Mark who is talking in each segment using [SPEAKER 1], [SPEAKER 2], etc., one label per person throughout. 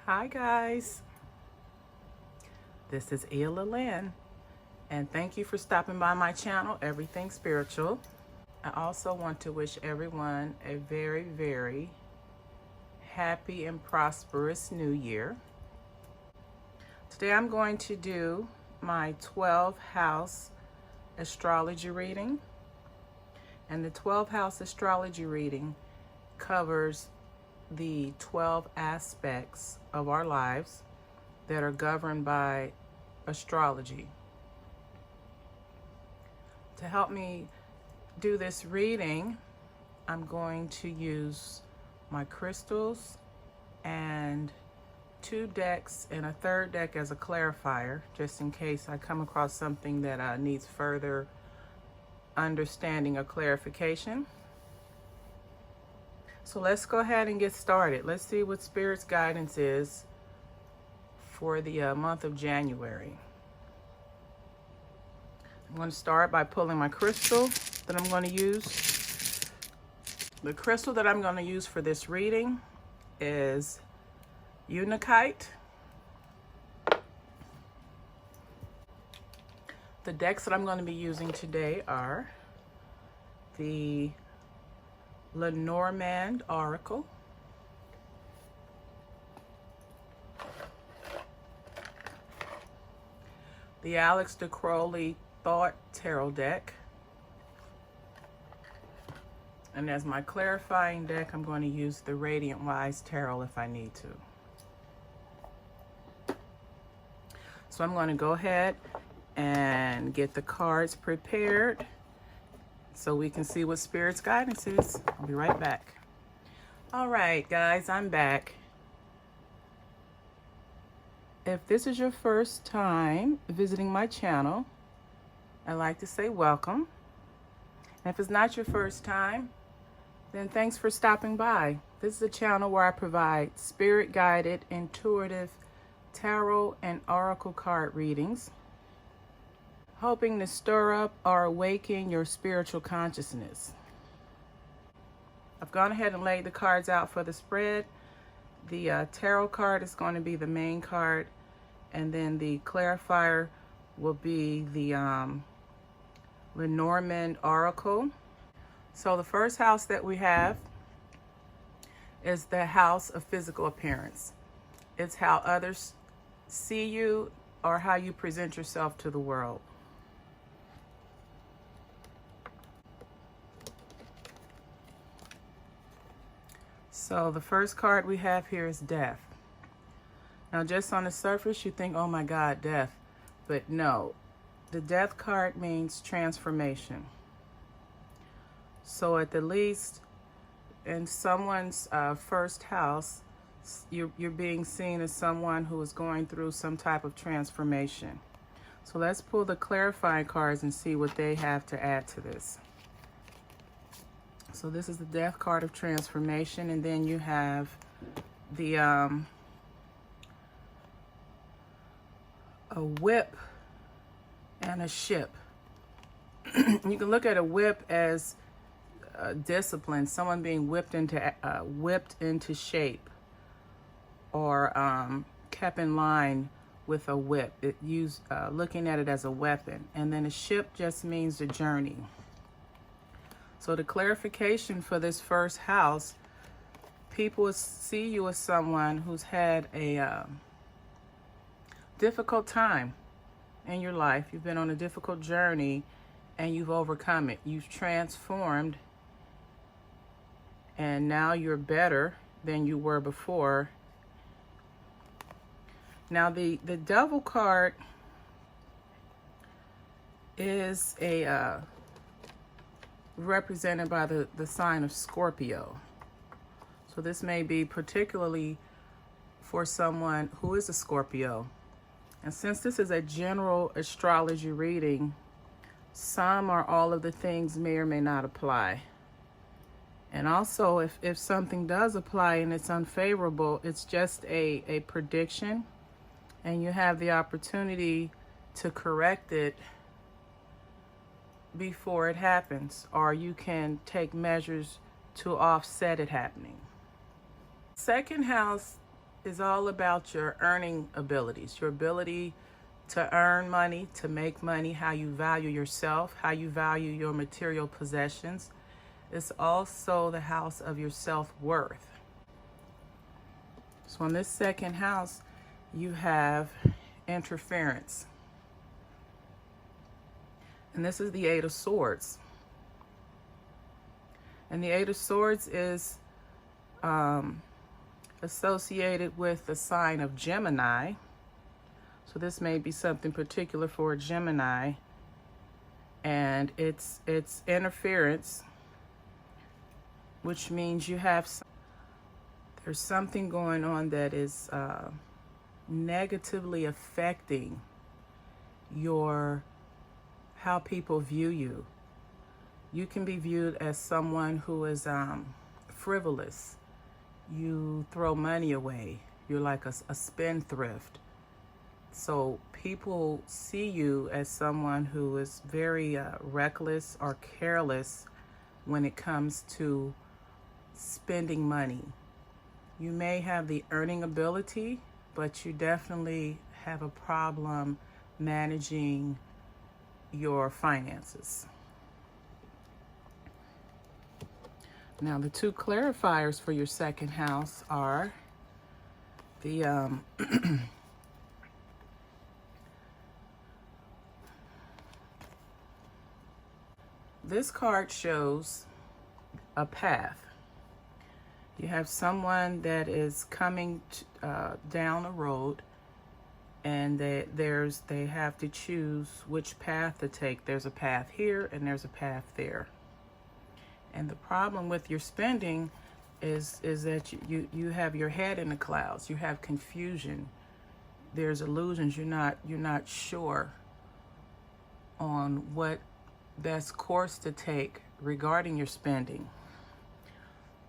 [SPEAKER 1] Hi guys, this is Ela Lynn, and thank you for stopping by my channel, Everything Spiritual. I also want to wish everyone a very, very happy and prosperous new year. Today I'm going to do my 12 house astrology reading, and the 12 house astrology reading covers the 12 aspects of our lives that are governed by astrology. To help me do this reading, I'm going to use my crystals and 2 decks and a 3rd deck as a clarifier, just in case I come across something that needs further understanding or clarification. So let's go ahead and get started. Let's see what Spirit's guidance is for the month of January. I'm going to start by pulling my crystal that I'm going to use. The crystal that I'm going to use for this reading is Unakite. The decks that I'm going to be using today are the Lenormand Oracle, the Alex de Crowley Thought Tarot deck, and as my clarifying deck, I'm going to use the Radiant Wise Tarot if I need to. So I'm going to go ahead and get the cards prepared so we can see what Spirit's guidance is. I'll be right back. All right, guys, I'm back. If this is your first time visiting my channel, I'd like to say welcome. And if it's not your first time, then thanks for stopping by. This is a channel where I provide spirit-guided, intuitive tarot and oracle card readings, hoping to stir up or awaken your spiritual consciousness. I've gone ahead and laid the cards out for the spread. The tarot card is going to be the main card, and then the clarifier will be the Lenormand Oracle. So the first house that we have is the house of physical appearance. It's how others see you or how you present yourself to the world. So the first card we have here is Death. Now just on the surface you think, oh my God, death. But no, the Death card means transformation. So at the least in someone's first house, you're being seen as someone who is going through some type of transformation. So let's pull the clarifying cards and see what they have to add to this. So this is the Death card of transformation, and then you have the a whip and a ship. You can look at a whip as discipline, someone being whipped into shape, or kept in line with a whip. Looking at it as a weapon. And then a ship just means the journey. So the clarification for this first house, people see you as someone who's had a difficult time in your life. You've been on a difficult journey and you've overcome it. You've transformed, and now you're better than you were before. Now the Devil card is represented by the sign of Scorpio. So this may be particularly for someone who is a Scorpio. And since this is a general astrology reading, some or all of the things may or may not apply. And also, if something does apply and it's unfavorable, it's just a prediction, and you have the opportunity to correct it before it happens, or you can take measures to offset it happening. Second house is all about your earning abilities, your ability to earn money, to make money, how you value yourself, how you value your material possessions. It's also the house of your self-worth. So in this second house, you have interference. And this is the Eight of Swords. And the Eight of Swords is associated with the sign of Gemini. So this may be something particular for a Gemini. And it's interference, which means there's something going on that is negatively affecting how people view you. You can be viewed as someone who is frivolous. You throw money away. You're like a spendthrift. So people see you as someone who is very reckless or careless when it comes to spending money. You may have the earning ability, but you definitely have a problem managing your finances. Now, the two clarifiers for your second house are the this card shows a path. You have someone that is coming down a road, and they have to choose which path to take. There's a path here and there's a path there. And the problem with your spending is that you have your head in the clouds. You have confusion. There's illusions. You're not sure on what best course to take regarding your spending.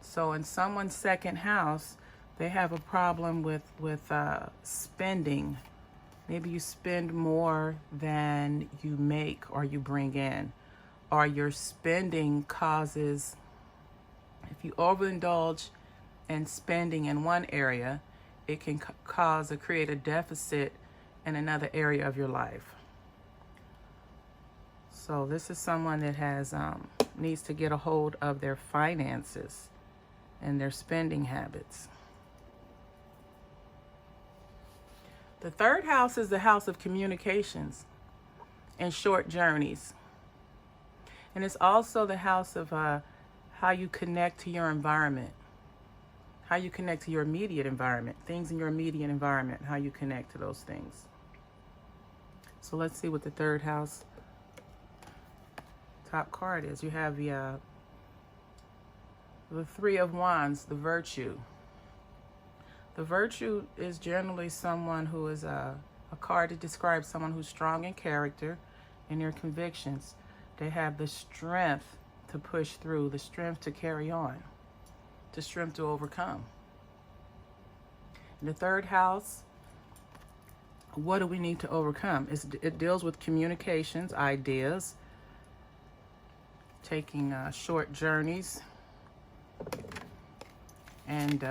[SPEAKER 1] So in someone's second house, they have a problem with spending. Maybe you spend more than you make or you bring in, or your spending causes, if you overindulge in spending in one area, it can create a deficit in another area of your life. So this is someone that needs to get a hold of their finances and their spending habits. The third house is the house of communications and short journeys. And it's also the house of how you connect to your environment, how you connect to your immediate environment, things in your immediate environment, how you connect to those things. So let's see what the third house top card is. You have the Three of Wands, the Virtue. The Virtue is generally someone who is a card that describes someone who's strong in character and their convictions. They have the strength to push through, the strength to carry on, the strength to overcome. In the third house, what do we need to overcome? It deals with communications, ideas, taking short journeys, and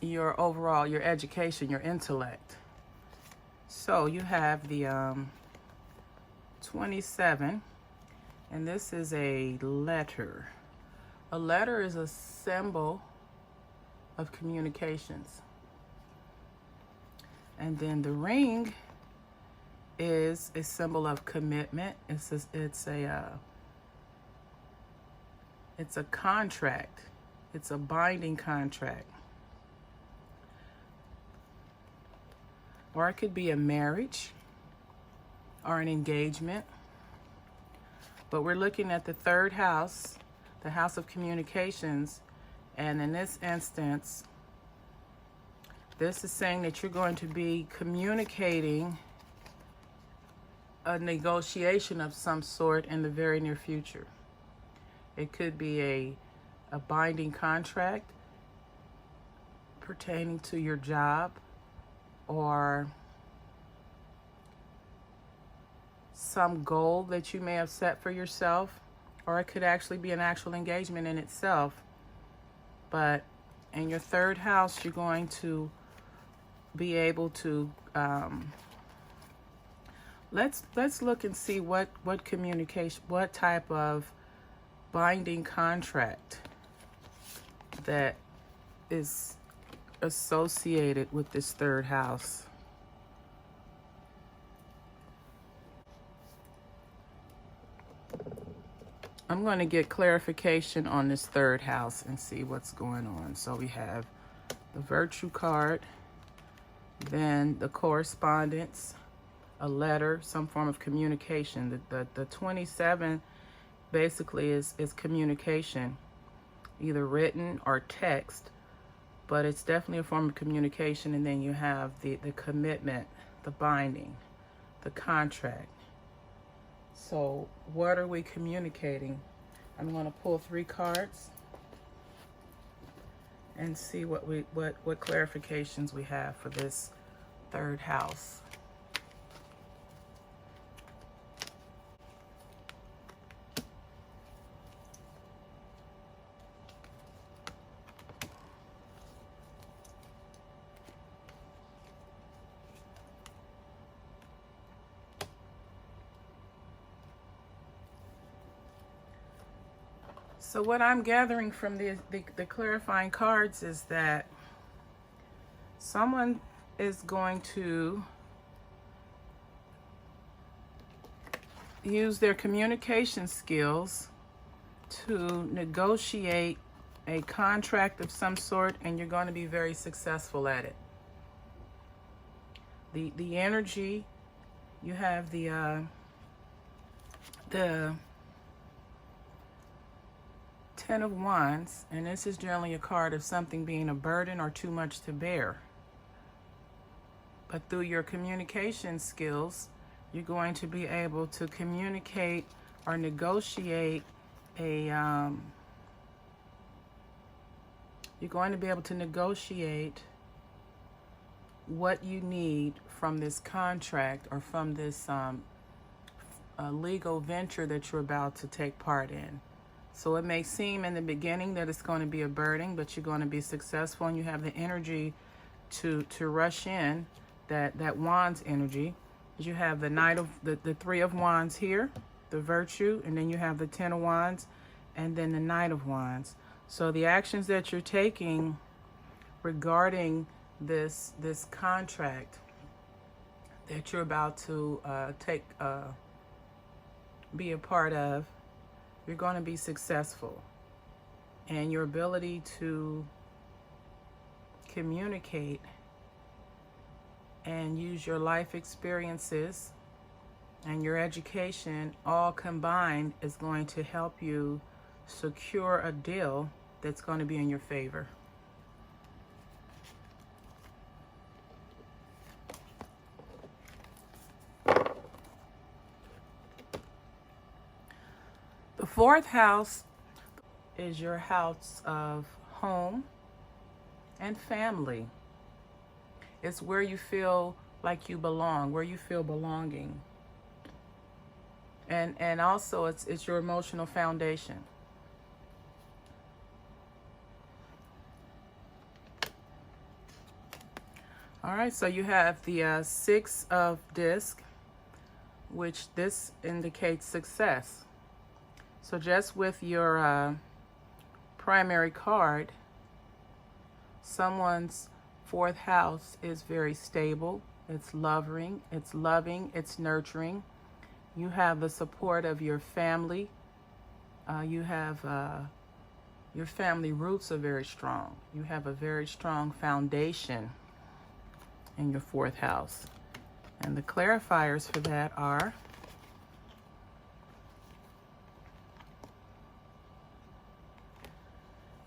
[SPEAKER 1] your education, your intellect. So you have the 27, and this is a letter. A letter is a symbol of communications. And then the ring is a symbol of commitment. It's a contract. It's a binding contract. Or it could be a marriage or an engagement. But we're looking at the third house, the house of communications. And in this instance, this is saying that you're going to be communicating a negotiation of some sort in the very near future. It could be a binding contract pertaining to your job, or some goal that you may have set for yourself, or it could actually be an actual engagement in itself. But in your third house, you're going to be able to let's look and see what communication, what type of binding contract that is associated with this third house. I'm going to get clarification on this third house and see what's going on. So we have the Virtue card, then the correspondence, a letter, some form of communication. The 27 basically is communication, either written or text, but it's definitely a form of communication. And then you have the commitment, the binding, the contract. So what are we communicating? I'm going to pull 3 cards and see what clarifications we have for this third house. So what I'm gathering from the clarifying cards is that someone is going to use their communication skills to negotiate a contract of some sort, and you're going to be very successful at it. The energy, you have the 10 of Wands, and this is generally a card of something being a burden or too much to bear. But through your communication skills, you're going to be able to communicate or negotiate you're going to be able to negotiate what you need from this contract or from this legal venture that you're about to take part in. So it may seem in the beginning that it's going to be a burden, but you're going to be successful, and you have the energy to rush in, that Wands energy. You have the Knight of the 3 of Wands here, the Virtue, and then you have the 10 of Wands, and then the Knight of Wands. So the actions that you're taking regarding this contract that you're about to be a part of, you're going to be successful. And your ability to communicate and use your life experiences and your education all combined is going to help you secure a deal that's going to be in your favor. The 4th house is your house of home and family. It's where you feel like you belong, where you feel belonging. And also it's your emotional foundation. All right, so you have the 6 of disc, which this indicates success. So just with your primary card, someone's 4th house is very stable. It's loving, it's nurturing. You have the support of your family. You have your family roots are very strong. You have a very strong foundation in your 4th house. And the clarifiers for that are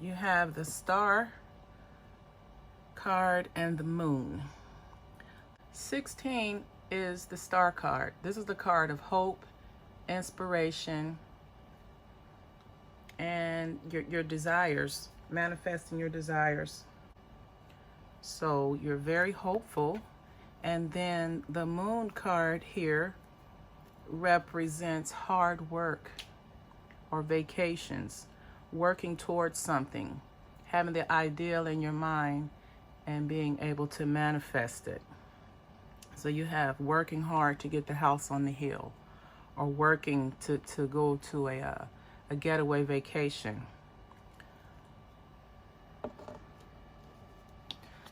[SPEAKER 1] you have the Star card and the Moon. 16 is the Star card. This is the card of hope, inspiration, and your desires, manifesting your desires. So you're very hopeful. And then the Moon card here represents hard work, or vacations, working towards something, having the ideal in your mind and being able to manifest it. So you have working hard to get the house on the hill, or working to go to a getaway vacation.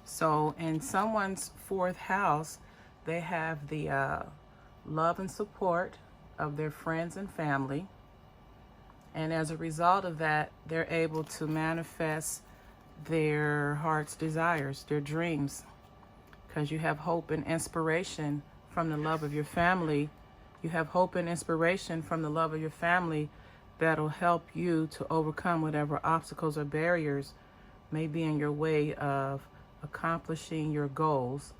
[SPEAKER 1] So in someone's fourth house, they have the love and support of their friends and family. And as a result of that, they're able to manifest their heart's desires, their dreams, because you have hope and inspiration from the love of your family. You have hope and inspiration from the love of your family that'll help you to overcome whatever obstacles or barriers may be in your way of accomplishing your goals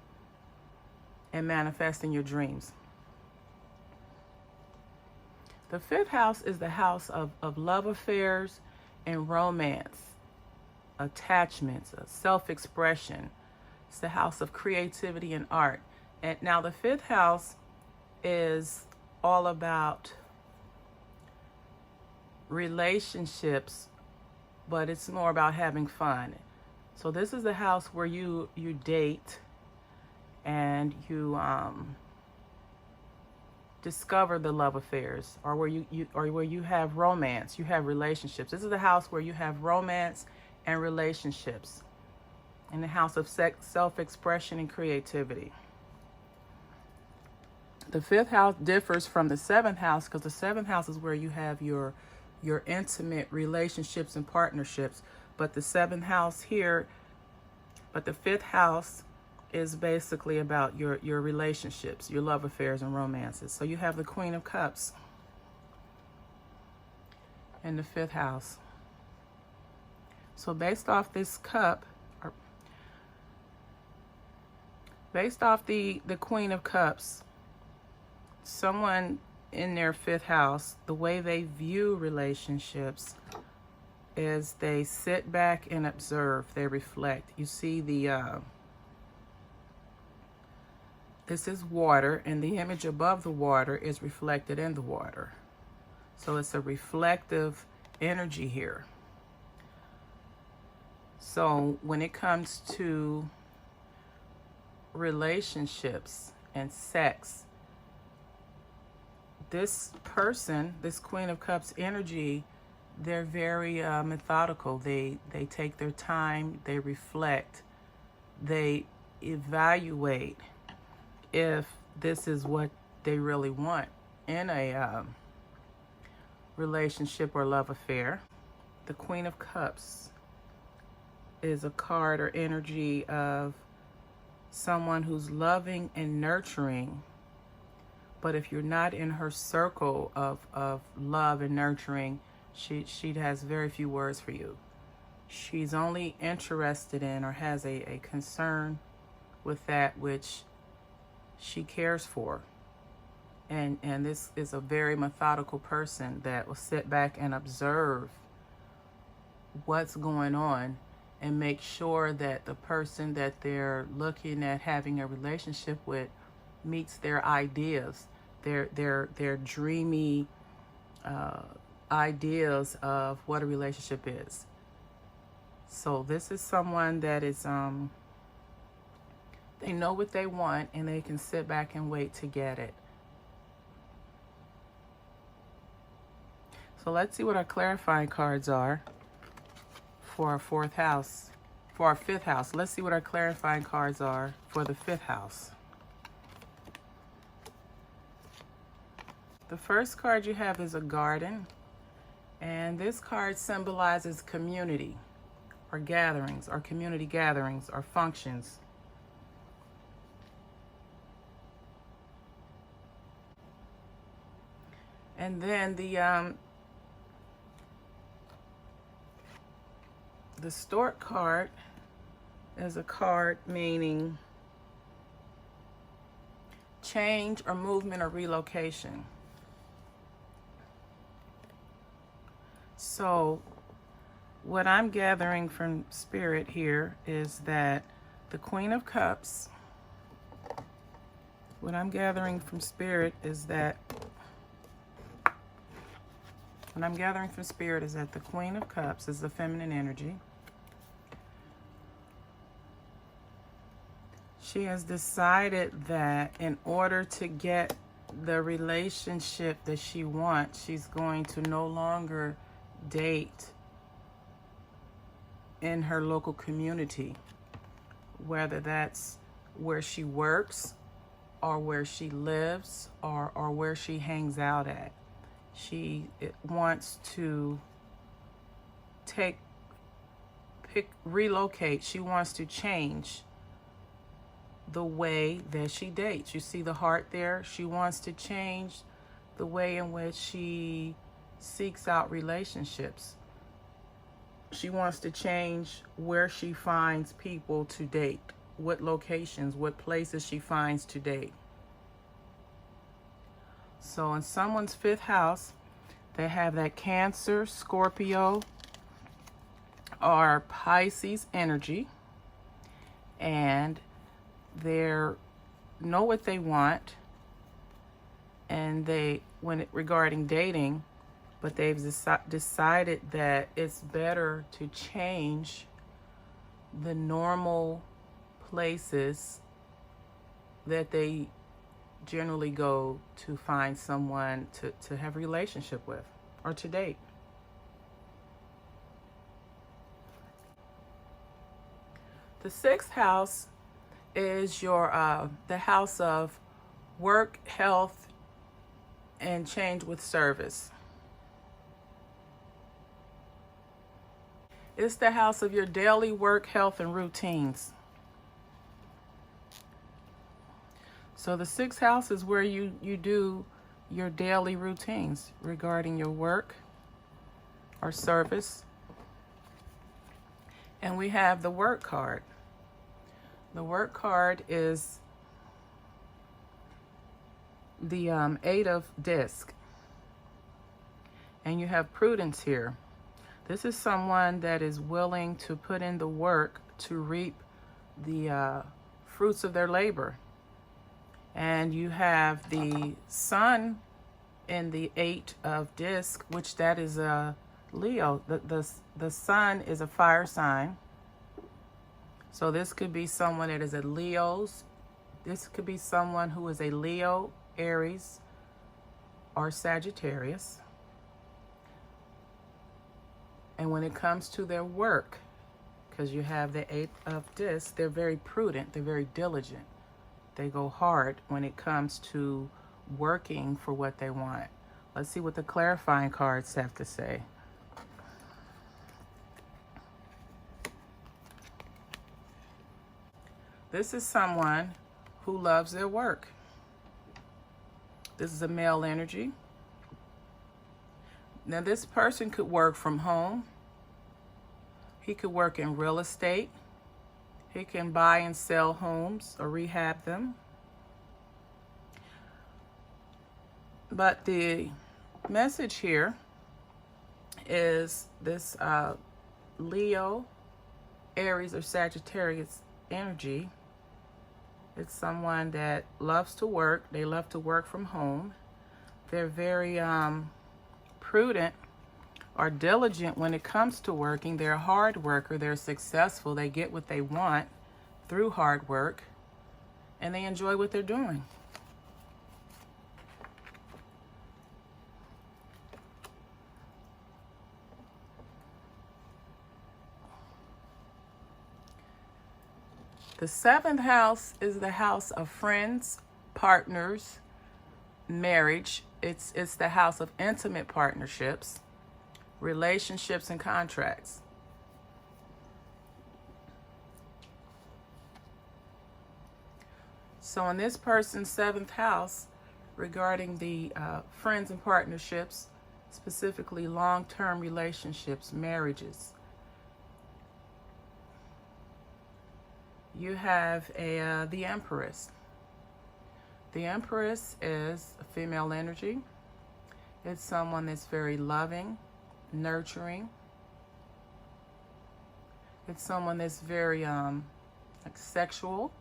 [SPEAKER 1] and manifesting your dreams. The fifth house is the house of love affairs and romance, attachments, self-expression. It's the house of creativity and art. And now the fifth house is all about relationships, but it's more about having fun. So this is the house where you date and you discover the love affairs, or where you have romance, you have relationships. This is the house where you have romance and relationships, in the house of self-expression and creativity. The fifth house differs from the seventh house because the seventh house is where you have your intimate relationships and partnerships. But the seventh house here, but the fifth house is basically about your relationships, your love affairs and romances. So you have the Queen of Cups in the fifth house. So based off this cup, or based off the Queen of Cups, someone in their fifth house, the way they view relationships is they sit back and observe, they reflect. You see this is water, and the image above the water is reflected in the water. So it's a reflective energy here. So when it comes to relationships and sex, this person, this Queen of Cups energy, they're very methodical. They take their time, they reflect, they evaluate if this is what they really want in a relationship or love affair. The Queen of Cups is a card or energy of someone who's loving and nurturing. But if you're not in her circle of love and nurturing, she has very few words for you. She's only interested in or has a concern with that which she cares for. And this is a very methodical person that will sit back and observe what's going on and make sure that the person that they're looking at having a relationship with meets their ideas, their dreamy ideas of what a relationship is. So this is someone that is they know what they want and they can sit back and wait to get it. So let's see what our clarifying cards are for our fourth house, for our fifth house. Let's see what our clarifying cards are for the fifth house. The first card you have is a garden, and this card symbolizes community or gatherings or community gatherings or functions. And then the stork card is a card meaning change or movement or relocation. So what I'm gathering from Spirit here is that the Queen of Cups, what I'm gathering from Spirit is that, what I'm gathering from Spirit is that the Queen of Cups is the feminine energy. She has decided that in order to get the relationship that she wants, she's going to no longer date in her local community, whether that's where she works or where she lives or where she hangs out at. She wants to relocate. She wants to change the way that she dates. You see the heart there? She wants to change the way in which she seeks out relationships. She wants to change where she finds people to date, what locations, what places she finds to date. So in someone's 5th house, they have that Cancer, Scorpio, or Pisces energy, and they know what they want, and regarding dating, but they've decided that it's better to change the normal places that they generally go to find someone to have a relationship with or to date. The 6th house is the house of work, health, and change with service. It's the house of your daily work, health, and routines. So the 6th house is where you do your daily routines regarding your work or service. And we have the work card. The work card is the 8 of disc. And you have prudence here. This is someone that is willing to put in the work to reap the fruits of their labor. And you have the sun in the 8 of disc, which that is a Leo. The sun is a fire sign. So this could be someone that is a Leo's. This could be someone who is a Leo, Aries, or Sagittarius. And when it comes to their work, because you have the 8 of disc, they're very prudent, they're very diligent. They go hard when it comes to working for what they want. Let's see what the clarifying cards have to say. This is someone who loves their work. This is a male energy. Now this person could work from home. He could work in real estate. He can buy and sell homes or rehab them. But the message here is this Leo, Aries, or Sagittarius energy. It's someone that loves to work. They love to work from home. They're very prudent or diligent when it comes to working. They're a hard worker. They're successful. They get what they want through hard work, and they enjoy what they're doing. The 7th house is the house of friends, partners, marriage. It's the house of intimate partnerships, relationships, and contracts. So in this person's 7th house, regarding the friends and partnerships, specifically long-term relationships, marriages, you have the Empress. The Empress is a female energy. It's someone that's very loving, nurturing. It's someone that's very sexual.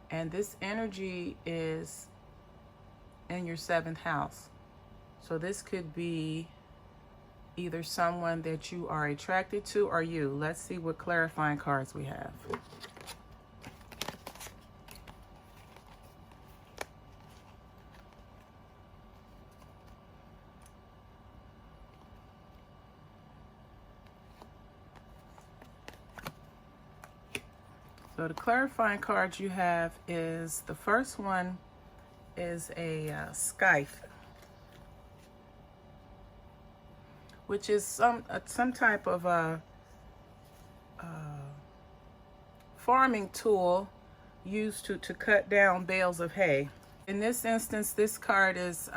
[SPEAKER 1] And this energy is in your 7th house. So this could be either someone that you are attracted to or you. Let's see what clarifying cards we have. So the clarifying cards you have is, the first one is a scythe, which is some type of a farming tool used to cut down bales of hay. In this instance, this card is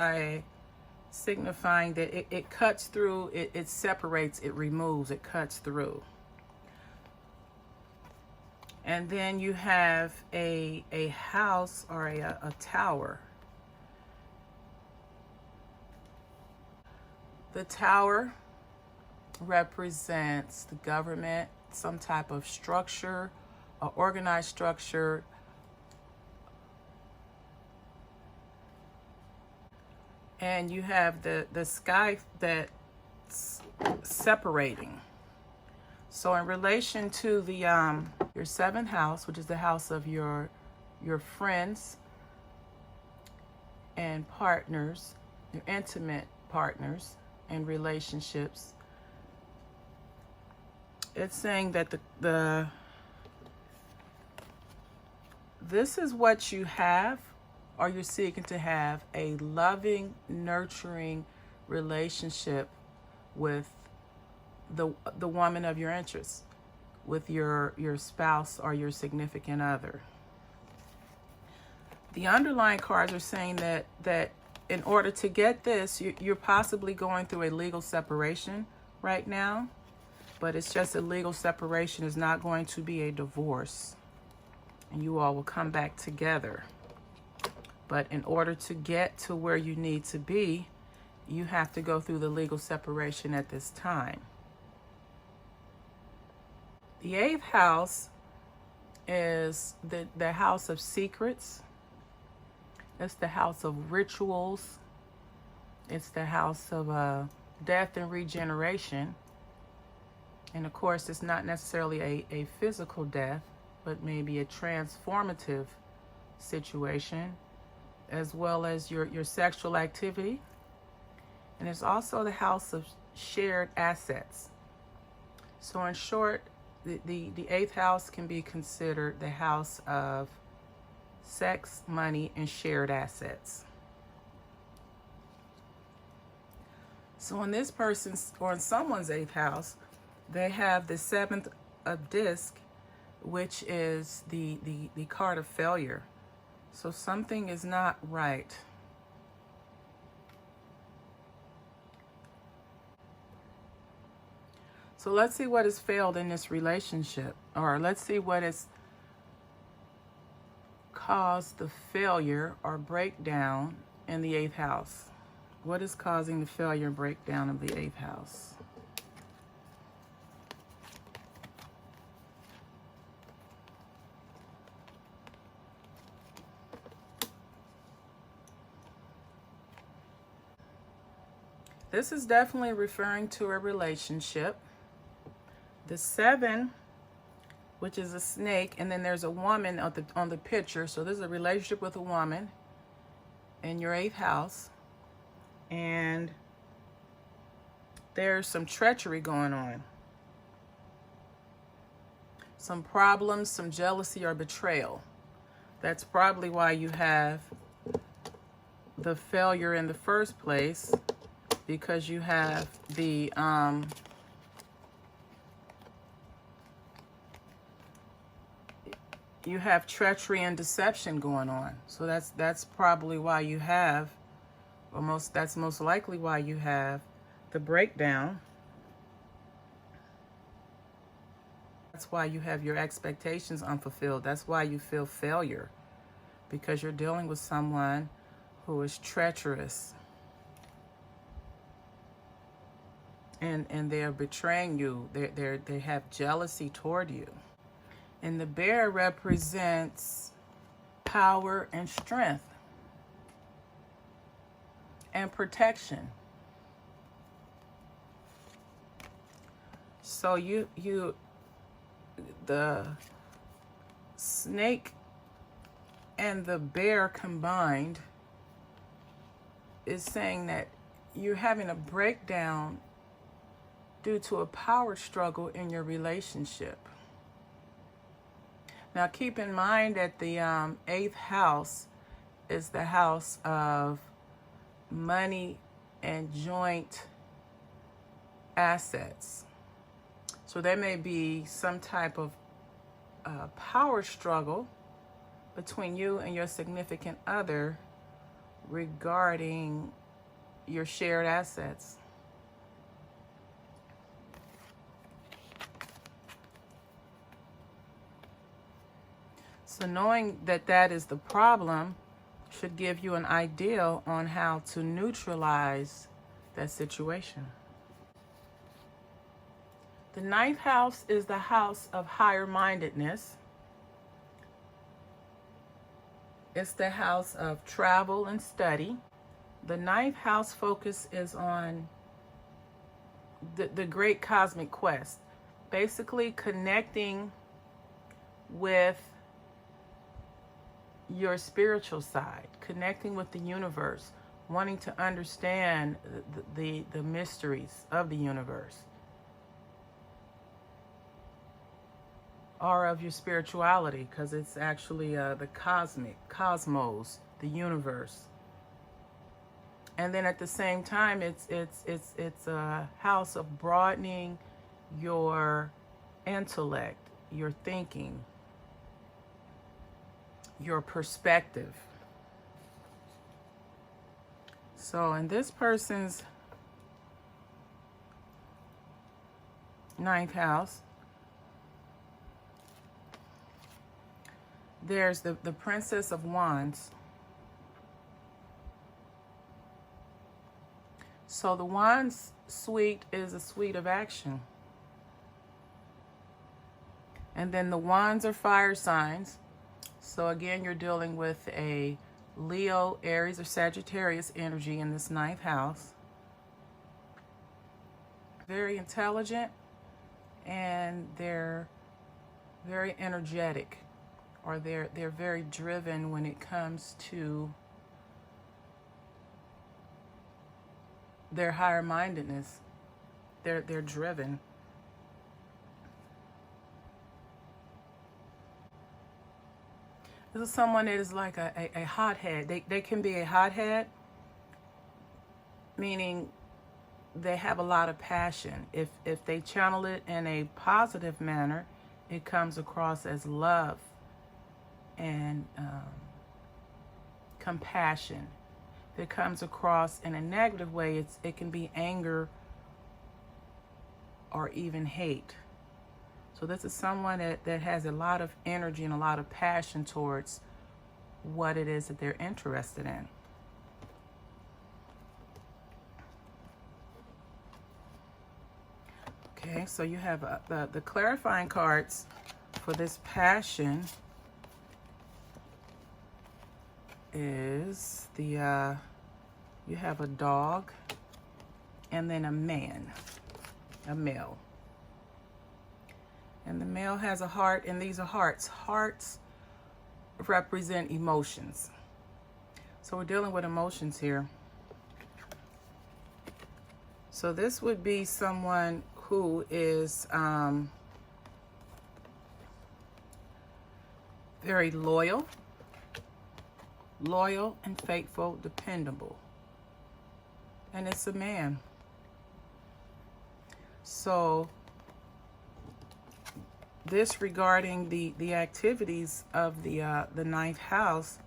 [SPEAKER 1] signifying that it cuts through, it separates, it removes, it cuts through. And then you have a house or a tower. The tower represents the government, some type of structure, an organized structure. And you have the sky that's separating. So in relation to the your seventh house, which is the house of your friends and partners, your intimate partners and relationships, it's saying that this is what you have, or you're seeking to have, a loving, nurturing relationship with the woman of your interest, with your spouse or your significant other. The underlying cards are saying that in order to get this, you're possibly going through a legal separation right now, but it's just a legal separation. Is not going to be a divorce, and you all will come back together. But in order to get to where you need to be, you have to go through the legal separation at this time. The eighth house is the house of secrets. It's the house of rituals. It's the house of death and regeneration. And of course, it's not necessarily a physical death, but maybe a transformative situation, as well as your sexual activity. And it's also the house of shared assets. So in short, the eighth house can be considered the house of sex, money, and shared assets. So in this person's, or in someone's eighth house, they have the seventh of disc, which is the card of failure. So something is not right. So let's see what has failed in this relationship, or let's see what has caused the failure or breakdown in the eighth house. What is causing the failure and breakdown of the eighth house? This is definitely referring to a relationship. The seven, which is a snake, and then there's a woman on the picture. So this is a relationship with a woman in your eighth house. And there's some treachery going on. Some problems, some jealousy or betrayal. That's probably why you have the failure in the first place, because you have the you have treachery and deception going on. So that's probably why you have, or that's most likely why you have the breakdown. That's why you have your expectations unfulfilled. That's why you feel failure, because you're dealing with someone who is treacherous. And they're betraying you. They have jealousy toward you. And the bear represents power and strength. and protection. So the snake and the bear combined is saying that you're having a breakdown due to a power struggle in your relationship. Now keep in mind that the 8th house is the house of money and joint assets. So there may be some type of power struggle between you and your significant other regarding your shared assets. So knowing that that is the problem should give you an idea on how to neutralize that situation. The 9th house is the house of higher-mindedness. It's the house of travel and study. The 9th house focus is on the great cosmic quest, basically connecting with your spiritual side, connecting with the universe, wanting to understand the mysteries of the universe or of your spirituality, because it's actually the cosmos, the universe. And then at the same time, it's a house of broadening your intellect, your thinking, your perspective. So in this person's 9th house, there's the Princess of Wands. So the Wands suite is a suite of action. And then the Wands are fire signs. So again, you're dealing with a Leo, Aries, or Sagittarius energy in this 9th house. Very intelligent, and they're very energetic, or they're very driven when it comes to their higher mindedness. They're driven. This is someone that is like a hothead. They can be a hothead, meaning they have a lot of passion. If they channel it in a positive manner, it comes across as love and compassion. If it comes across in a negative way, it can be anger or even hate. So this is someone that has a lot of energy and a lot of passion towards what it is that they're interested in. Okay, so you have the clarifying cards for this passion is you have a dog and then a man, a male. And the male has a heart, and these are hearts. Hearts represent emotions. So we're dealing with emotions here. So this would be someone who is very loyal and faithful, dependable. And it's a man. So this regarding the activities of the 9th house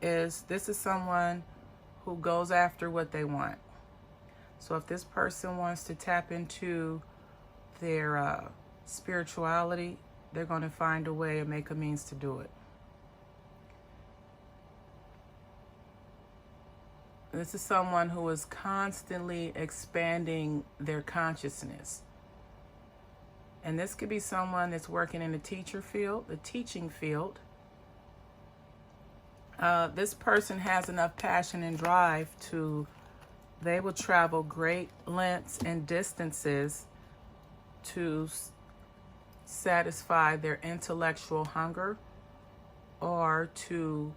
[SPEAKER 1] is this is someone who goes after what they want. So if this person wants to tap into their spirituality, they're going to find a way and make a means to do it. This is someone who is constantly expanding their consciousness. And this could be someone that's working in the teaching field. This person has enough passion and drive to They will travel great lengths and distances to satisfy their intellectual hunger or to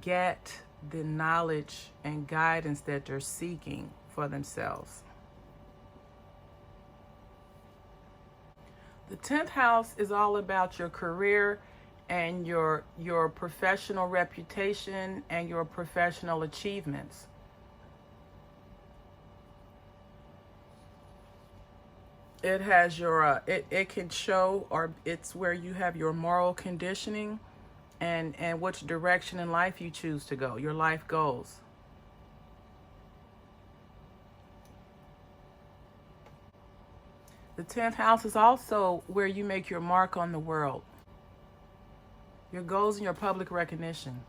[SPEAKER 1] get the knowledge and guidance that they're seeking for themselves. The 10th house is all about your career and your professional reputation and your professional achievements. It has your it can show, or it's where you have your moral conditioning and which direction in life you choose to go, your life goals. The 10th house is also where you make your mark on the world, your goals and your public recognition.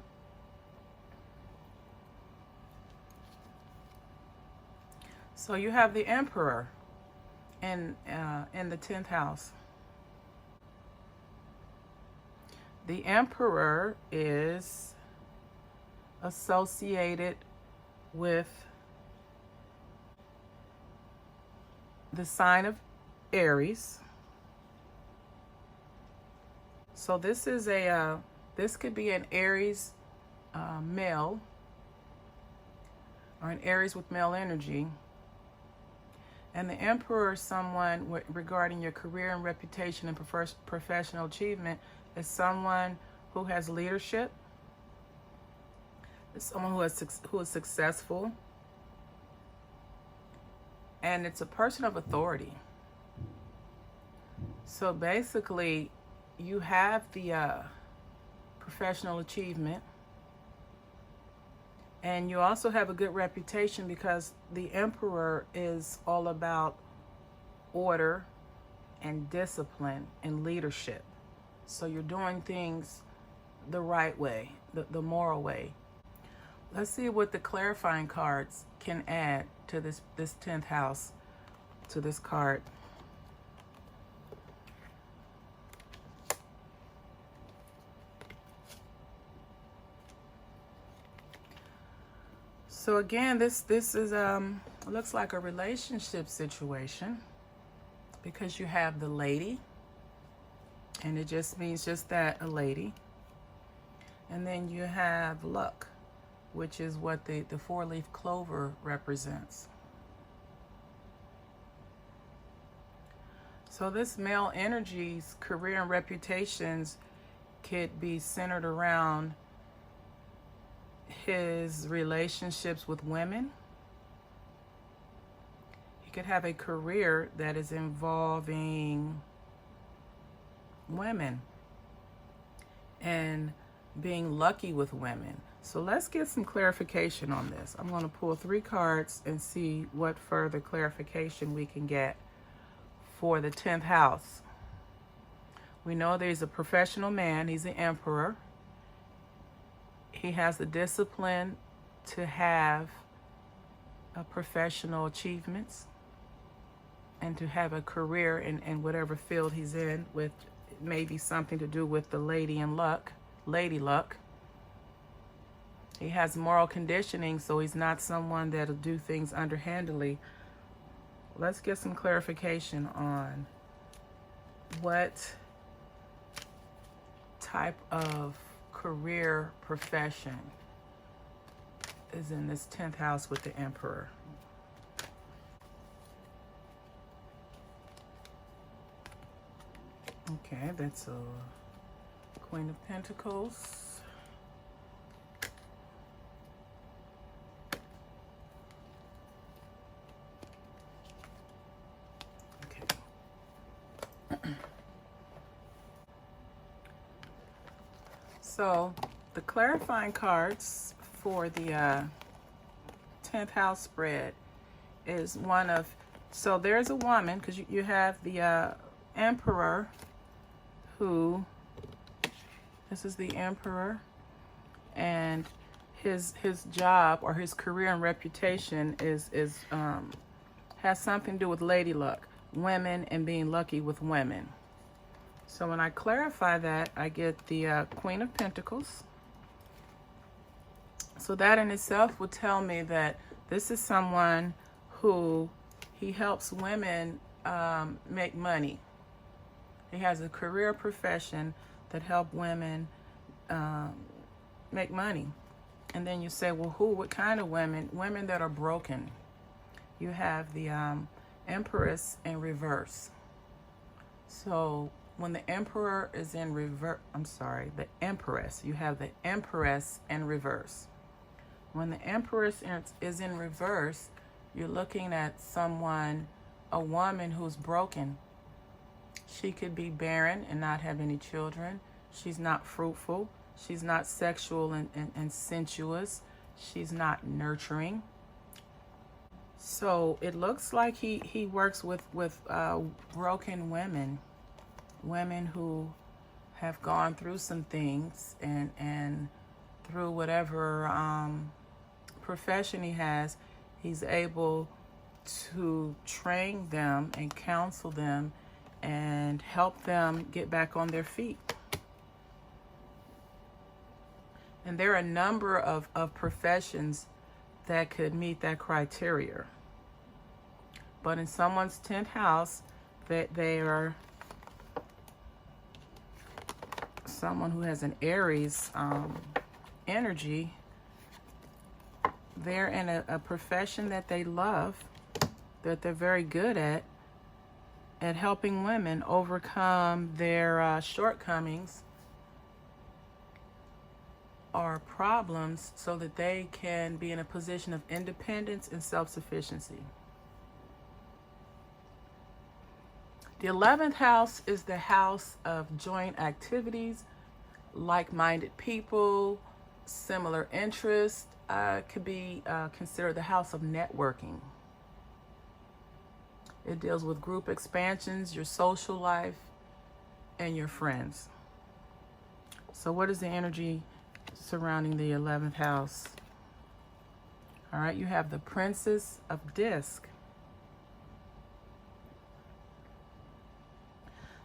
[SPEAKER 1] So you have the Emperor in the 10th house. The Emperor is associated with the sign of Aries. So this is this could be an Aries male, or an Aries with male energy. And the Emperor is someone, regarding your career and reputation and professional achievement, is someone who has leadership. It's someone who is successful. And it's a person of authority. So basically, you have the professional achievement, and you also have a good reputation because the Emperor is all about order and discipline and leadership. So you're doing things the right way, the moral way. Let's see what the clarifying cards can add to this 10th house, to this card. So again, this is looks like a relationship situation, because you have the Lady, and it just means just that, a lady. And then you have Luck, which is what the four-leaf clover represents. So this male energy's career and reputations could be centered around his relationships with women. He could have a career that is involving women and being lucky with women. So let's get some clarification on this. I'm going to pull 3 cards and see what further clarification we can get for the 10th house. We know there's a professional man. He's the Emperor. He has the discipline to have professional achievements and to have a career in whatever field he's in, with maybe something to do with the lady and luck, Lady Luck. He has moral conditioning, so he's not someone that'll do things underhandedly. Let's get some clarification on what type of career profession is in this 10th house with the Emperor. Okay, that's a Queen of Pentacles. Okay. So the clarifying cards for the 10th house spread is one of, so there's a woman, because you have the Emperor, who, this is the Emperor, and his job or his career and reputation is has something to do with lady luck, women, and being lucky with women. So when I clarify that, I get the Queen of Pentacles. So that in itself will tell me that This is someone who he helps women make money. He has a career profession that help women make money. And then you say, well, what kind of women? Women that are broken. You have the Empress in reverse. So when the Emperor is in reverse, the Empress. You have the Empress in reverse. When the Empress is in reverse, you're looking at someone, a woman who's broken. She could be barren and not have any children. She's not fruitful. She's not sexual and sensuous. She's not nurturing. So it looks like he works with broken women, women who have gone through some things and through whatever profession he has, he's able to train them and counsel them and help them get back on their feet. And there are a number of professions that could meet that criteria. But in someone's 10th house, that they are someone who has an Aries energy, they're in a profession that they love, that they're very good at helping women overcome their shortcomings or problems so that they can be in a position of independence and self-sufficiency. The 11th house is the house of joint activities, like-minded people, similar interests. Could be considered the house of networking. It deals with group expansions, your social life, and your friends. So what is the energy surrounding the 11th house? All right, you have the Princess of Disc.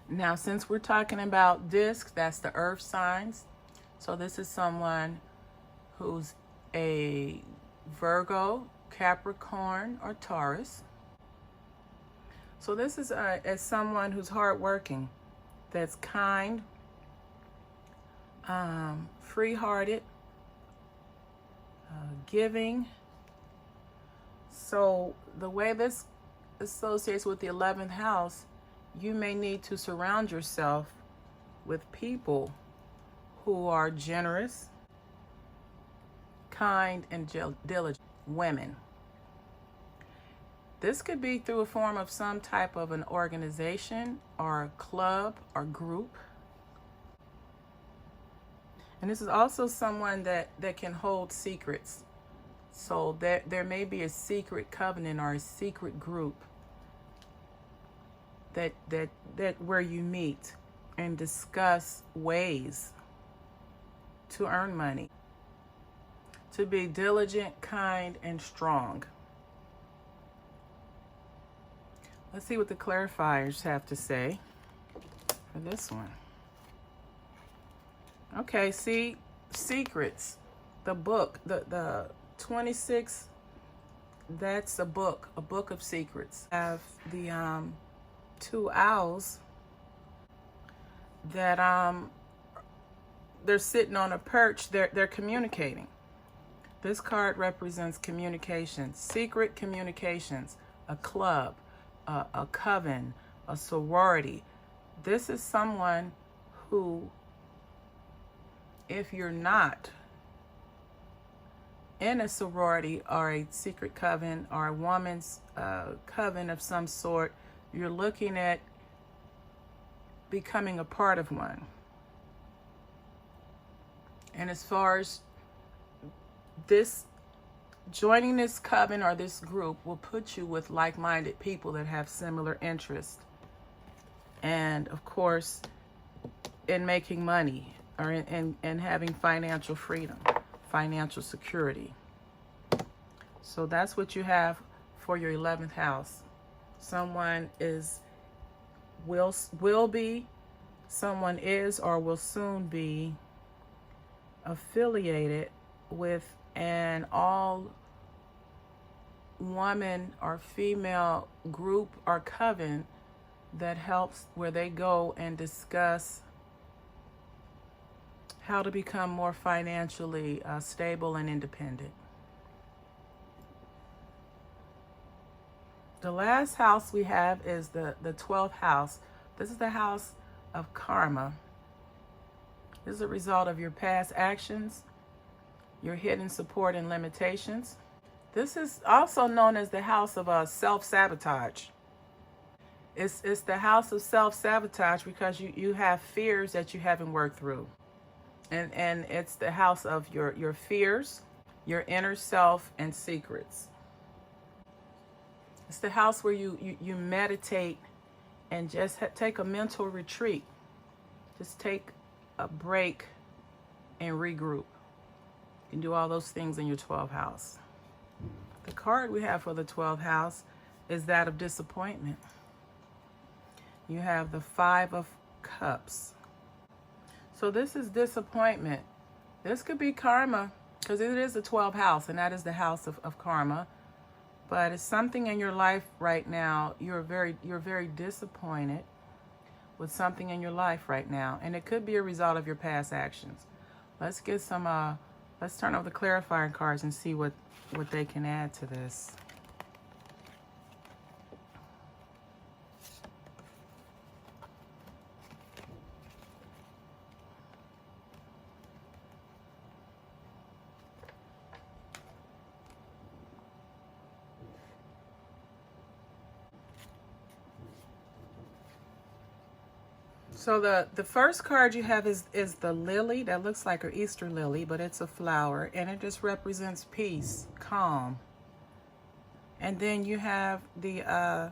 [SPEAKER 1] Now, since we're talking about disc, that's the earth signs. So this is someone who's a Virgo, Capricorn, or Taurus. So this is as someone who's hardworking, that's kind, free-hearted, giving. So the way this associates with the 11th house, you may need to surround yourself with people who are generous, kind, and diligent women. This could be through a form of some type of an organization or a club or group. And this is also someone that can hold secrets. So there may be a secret covenant or a secret group that where you meet and discuss ways to earn money, to be diligent, kind, and strong. Let's see what the clarifiers have to say for this one. Okay, see, secrets, the book, the 26, that's a book of secrets. Have the two owls that they're sitting on a perch, they're communicating. This card represents communications, secret communications, a club, a coven, a sorority. This is someone who, if you're not in a sorority or a secret coven or a woman's coven of some sort, you're looking at becoming a part of one. And as far as this, joining this coven or this group will put you with like-minded people that have similar interests. And of course, in making money or in having financial freedom, financial security. So that's what you have for your 11th house. Someone will be, someone is or will soon be affiliated with an woman or female group or coven that helps, where they go and discuss how to become more financially stable and independent. The last house we have is the 12th house. This is the house of karma. This is a result of your past actions, your hidden support and limitations. This is also known as the house of self-sabotage. It's the house of self-sabotage because you have fears that you haven't worked through. And it's the house of your fears, your inner self, and secrets. It's the house where you meditate and just take a mental retreat. Just take a break and regroup. You can do all those things in your 12th house. The card we have for the 12th house is that of disappointment. You have the 5 of Cups. So this is disappointment. This could be karma, because it is the 12th house, and that is the house of karma. But it's something in your life right now. You're very disappointed with something in your life right now, and it could be a result of your past actions. Let's get some. Let's turn over the clarifying cards and see what they can add to this. So the first card you have is the lily. That looks like an Easter lily, but it's a flower, and it just represents peace, calm. And then you have the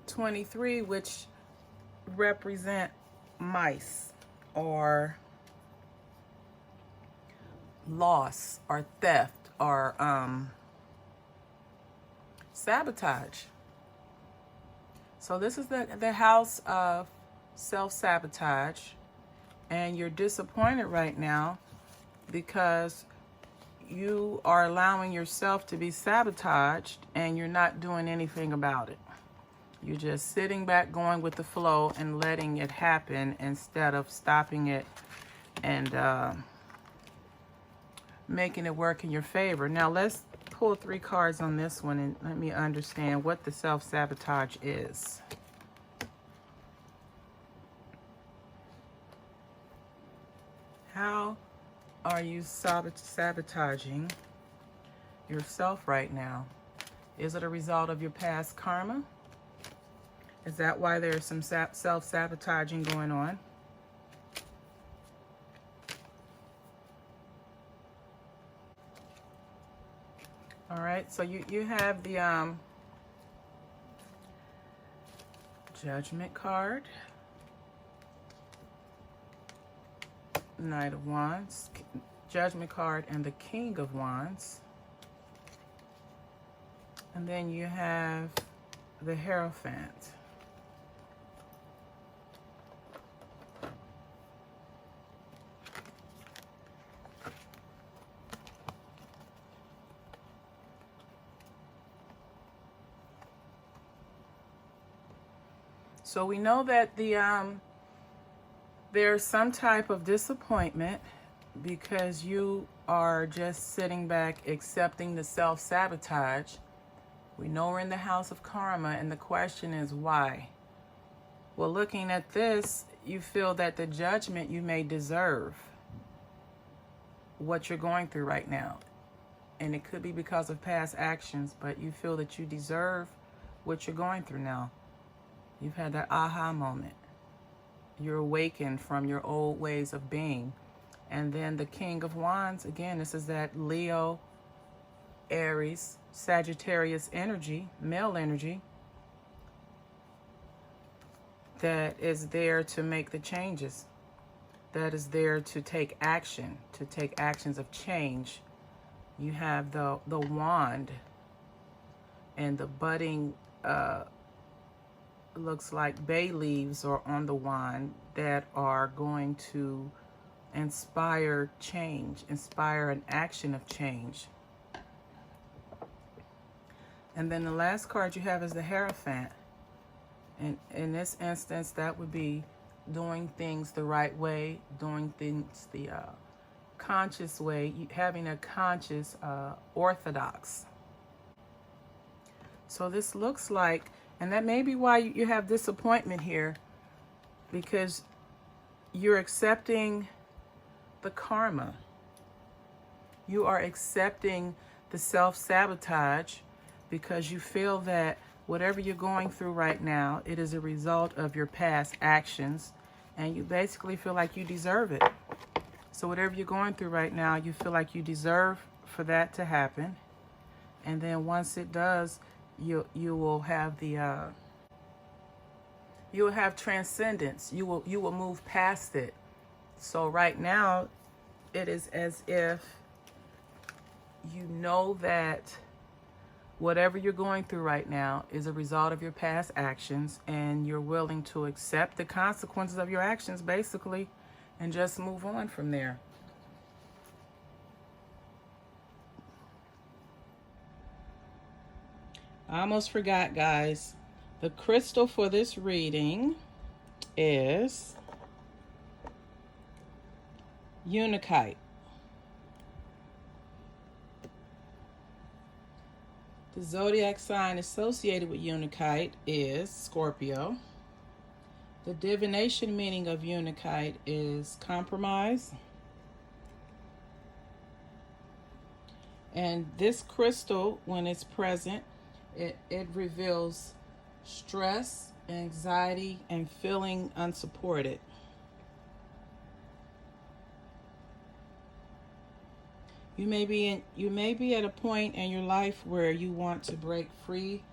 [SPEAKER 1] 23, which represent mice or loss or theft or sabotage. So this is the house of self-sabotage, and you're disappointed right now because you are allowing yourself to be sabotaged and you're not doing anything about it. You're just sitting back, going with the flow and letting it happen instead of stopping it and making it work in your favor. Now let's pull 3 cards on this one and let me understand what the self-sabotage is. How are you sabotaging yourself right now? Is it a result of your past karma? Is that why there's some self-sabotaging going on? All right, so you have the Judgment card, Knight of Wands, Judgment card, and the King of Wands. And then you have the Hierophant. So we know that there's some type of disappointment because you are just sitting back accepting the self-sabotage. We know we're in the house of karma, and the question is why? Well, looking at this, you feel that the judgment you may deserve what you're going through right now. And it could be because of past actions, but you feel that you deserve what you're going through now. You've had that aha moment. You're awakened from your old ways of being. And then the King of Wands, again, this is that Leo, Aries, Sagittarius energy, male energy, that is there to make the changes, that is there to take action, to take actions of change. You have the wand and the budding, looks like bay leaves are on the wand that are going to inspire change, inspire an action of change. And then the last card you have is the Hierophant. And in this instance, that would be doing things the right way, doing things the conscious way, having a conscious orthodox. So this looks like, and that may be why you have disappointment here, because you're accepting the karma. You are accepting the self-sabotage because you feel that whatever you're going through right now, it is a result of your past actions, and you basically feel like you deserve it. So whatever you're going through right now, you feel like you deserve for that to happen. And then once it does, you will have the you will have transcendence. You will move past it. So right now, it is as if you know that whatever you're going through right now is a result of your past actions, and you're willing to accept the consequences of your actions, basically, and just move on from there. I almost forgot, guys. The crystal for this reading is Unakite. The zodiac sign associated with Unakite is Scorpio. The divination meaning of Unakite is compromise. And this crystal, when it's present, it reveals stress, anxiety, and feeling unsupported. You may be at a point in your life where you want to break free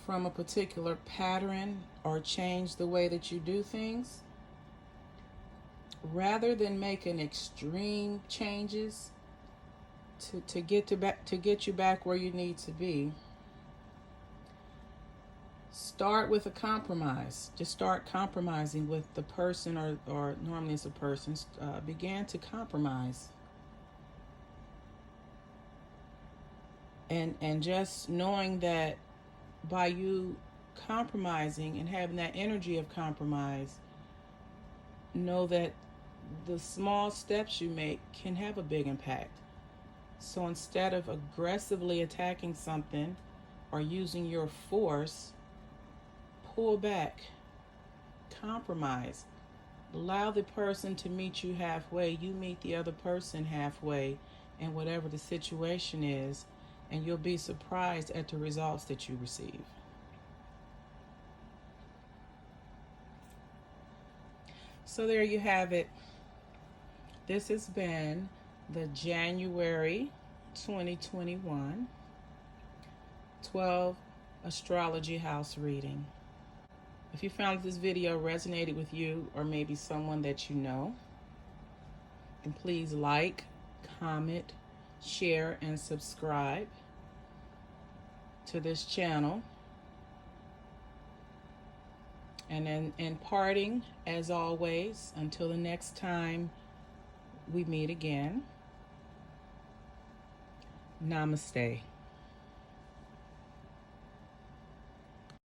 [SPEAKER 1] from a particular pattern or change the way that you do things. Rather than making extreme changes to get you back where you need to be, start with a compromise. Just start compromising with the person, or normally it's a person. Begin to compromise. And just knowing that by you compromising and having that energy of compromise, know that the small steps you make can have a big impact. So instead of aggressively attacking something or using your force, pull back, compromise. Allow the person to meet you halfway. You meet the other person halfway in whatever the situation is, and you'll be surprised at the results that you receive. So there you have it. This has been the January 2021 12 Astrology House reading. If you found this video resonated with you or maybe someone that you know, then please like, comment, share, and subscribe to this channel. And then in parting, as always, until the next time we meet again, namaste.